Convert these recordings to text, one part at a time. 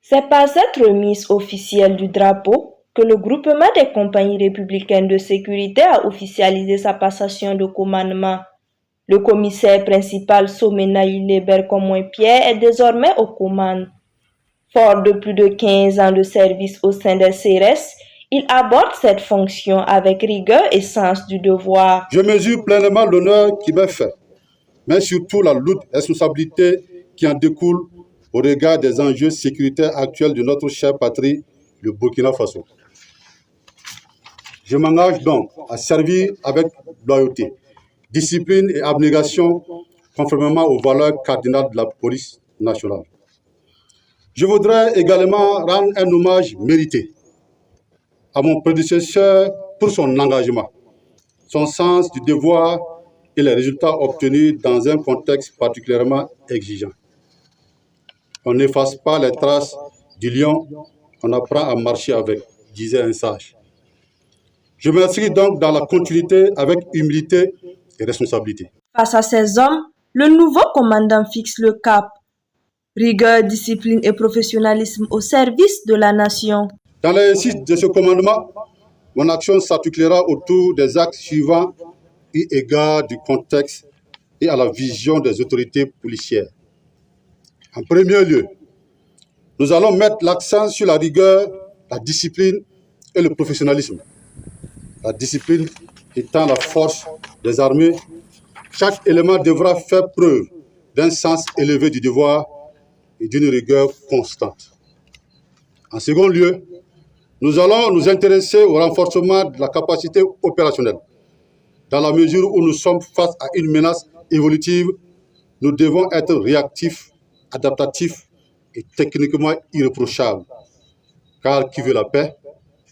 C'est par cette remise officielle du drapeau que le groupement des compagnies républicaines de sécurité a officialisé sa passation de commandement. Le commissaire principal Somenaï Berkomoy-Pierre est désormais aux commandes. Fort de plus de 15 ans de service au sein des CRS, il aborde cette fonction avec rigueur et sens du devoir. Je mesure pleinement l'honneur qui m'est fait, mais surtout la lourde responsabilité qui en découle au regard des enjeux sécuritaires actuels de notre chère patrie, le Burkina Faso. Je m'engage donc à servir avec loyauté, discipline et abnégation, conformément aux valeurs cardinales de la police nationale. Je voudrais également rendre un hommage mérité à mon prédécesseur pour son engagement, son sens du devoir et les résultats obtenus dans un contexte particulièrement exigeant. On n'efface pas les traces du lion, on apprend à marcher avec, disait un sage. Je m'inscris donc dans la continuité avec humilité et responsabilité. Face à ces hommes, le nouveau commandant fixe le cap. Rigueur, discipline et professionnalisme au service de la nation. Dans l'exercice de ce commandement, mon action s'articulera autour des axes suivants eu égard du contexte et à la vision des autorités policières. En premier lieu, nous allons mettre l'accent sur la rigueur, la discipline et le professionnalisme. La discipline étant la force des armées, chaque élément devra faire preuve d'un sens élevé du devoir et d'une rigueur constante. En second lieu, nous allons nous intéresser au renforcement de la capacité opérationnelle. Dans la mesure où nous sommes face à une menace évolutive, nous devons être réactifs, adaptatifs et techniquement irréprochables. Car qui veut la paix,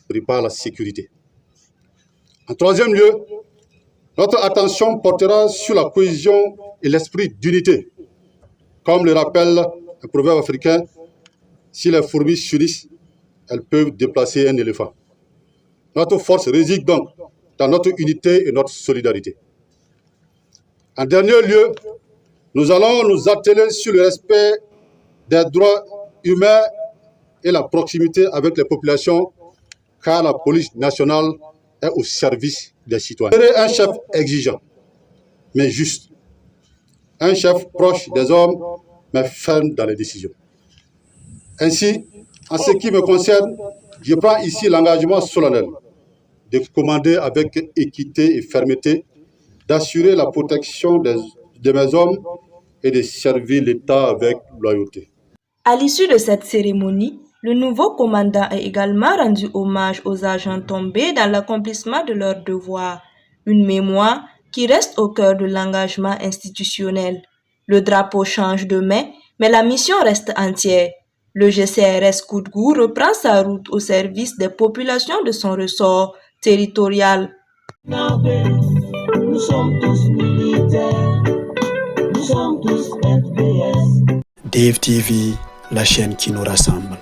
prépare la sécurité. En troisième lieu, notre attention portera sur la cohésion et l'esprit d'unité. Comme le rappelle un proverbe africain, si les fourmis s'unissent, elles peuvent déplacer un éléphant. Notre force réside donc dans notre unité et notre solidarité. En dernier lieu, nous allons nous atteler sur le respect des droits humains et la proximité avec les populations, car la police nationale est au service des citoyens. Je serai un chef exigeant, mais juste. Un chef proche des hommes, mais ferme dans les décisions. Ainsi, en ce qui me concerne, je prends ici l'engagement solennel de commander avec équité et fermeté, d'assurer la protection de mes hommes et de servir l'État avec loyauté. À l'issue de cette cérémonie, le nouveau commandant a également rendu hommage aux agents tombés dans l'accomplissement de leurs devoirs, une mémoire qui reste au cœur de l'engagement institutionnel. Le drapeau change de main, mais la mission reste entière. Le GCRS Koudgou reprend sa route au service des populations de son ressort territorial. Nous sommes tous militaires, nous sommes tous FPS. Dave TV, la chaîne qui nous rassemble.